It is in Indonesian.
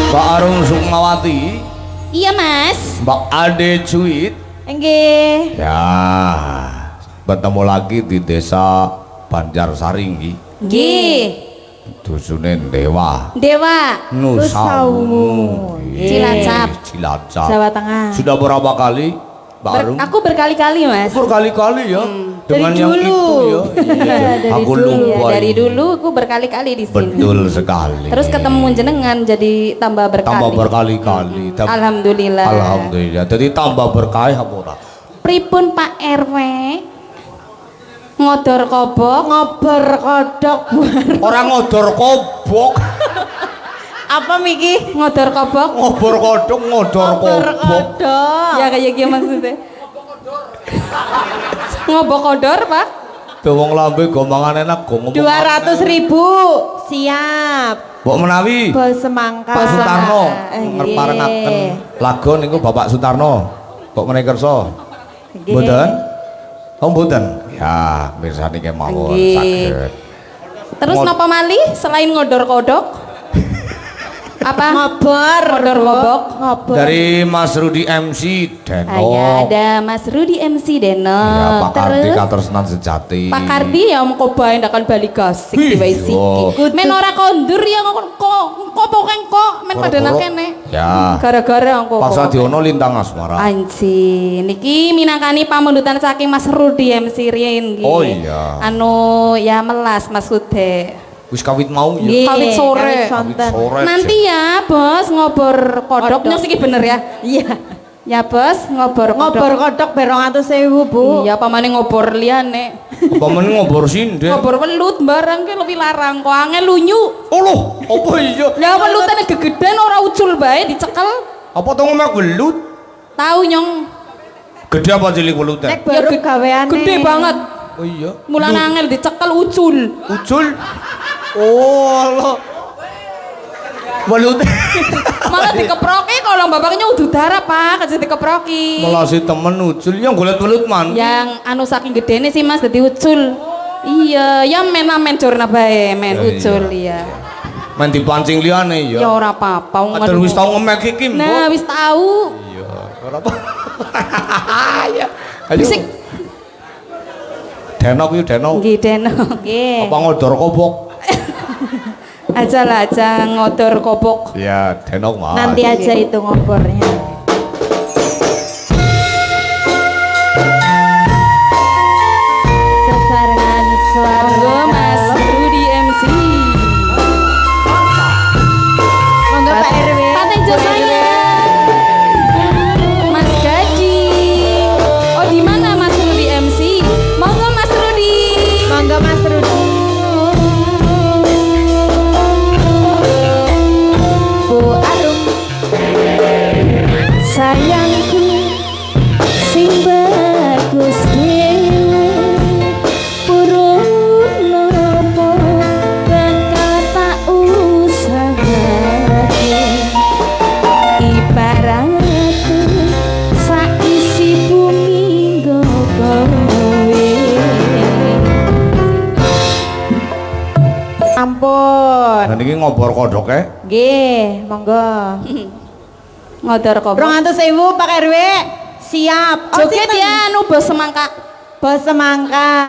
Mbak Arung Sukmawati. Iya Mas. Mbak Ade Cuit. Nggih. Ya, bertemu lagi di desa Banjarsari nggih. Nggih. Dusune Dewa. Dewa. Nusawu. Cilacap. Cilacap. Jawa Tengah. Sudah berapa kali Mbak Arung? Aku berkali-kali Mas. Berkali-kali ya. Dengan Dari yang dulu. itu ya. Iya. Dari Aku dulu, lupa. ya, dari ini. dulu aku berkali-kali di sini. Betul sekali. Terus ketemu jenengan jadi tambah berkali. Tambah berkali-kali. Alhamdulillah. Alhamdulillah. Jadi tambah berkah apa ora? Pripun Pak RW? Ngodor kobok, ngobor kodok. Orang ngodor kobok. Apa Miki? Ngodor kobok? Ngobor kodok, ngodor kobok. Ya kayak gitu maksudnya. Ngobok kodor Pak? Tuh wong lambe gombangan enak go ngomong. 200.000 siap. Mbok menawi Bos semangka. Pak Sutarno Nggih. ngeparengaken lagu niku Bapak Sutarno. Kok menika kersa? Nggih. Mboten? Oh mboten. Ya, mirsani ke mawon Nggih. saged. Terus napa malih selain ngodor kodok? Apa? Ngobor. Ngodor kobok. Ngobor. Dari Mas Rudi MC Deno. Ya ada Mas Rudi MC Deno. Ya, Pak Kardi Terus Katresnan Sejati. Pak Kardi ya mau kobain akan balik gasik di Iya. siki. Men ora kondur ya kok pokeng kok men pada Gara-gara- kene. Ya. Gara-gara kok. Pak Sadiono Lintang Asmara. Anji, niki minangkani pamundutan saking Mas Rudi MC Rien nggih. Oh iya. Anu ya melas Mas Hude. Wis kawit mau ya. Nggih, Kawit sore. kawit Kawit sonten. sore. Nanti ya bos ngobor kodok nyos iki bener ya. Iya. Ya bos ngobor Ngobor kodok 200.000 Bu. Iya pamane ngobor liyane. Apa meneh ngobor sindhe? Ngobor welut barang ke lebih larang kok angel lunyu. Oh loh, apa iya? Lah welutane gegeden ora ucul bae dicekel. Apa to ngomek welut? Tahu nyong. Gede apa cilik welute? Nek baru Ya, gaweane. Gede banget. Oh iya. Mulane angel dicekel ucul. Ucul. Oh Allah. Welut. Malah dikeproki kalau bapaknya udah darah Pak, kasih dikeproki. Malah si temen ucul yang golet welut man. Yang anu saking gedene sih Mas dadi ucul. Iya, ya men jorna bae, men Ya, ucul iya. Main dipancing liyane Ya ya. ora apa-apa. wong Atur anu- wis tau ngemek iki, Mbok. Nah, wis tahu. Iya, ora apa. Ya. Ayo. Bisik. Denok yuk denok. Nggih, Deno. Nggih. Apa ngodor kobok? Aja lah, aja ngodor kobok. Ya, denok Mas. Nanti aja itu ngobornya. Sesarengan suara. Monggo Mas Rudi MC. Monggo Pak RW. Pak Tejo saya. Mas Gading. Oh, di mana Mas Rudi MC? Monggo Mas Rudi. Monggo Mas Rudi. Bu Arum. Sayangku sing bagus dhewe purun napa bakal tak usahake ibaratku saisi bumi nggo kowe. Ampun. Nah niki ngobor kodoke. Nggih, monggo. Ngodor kobok. 200.000 Pak RW. Siap. Joget ya anu bos semangka. Bos semangka.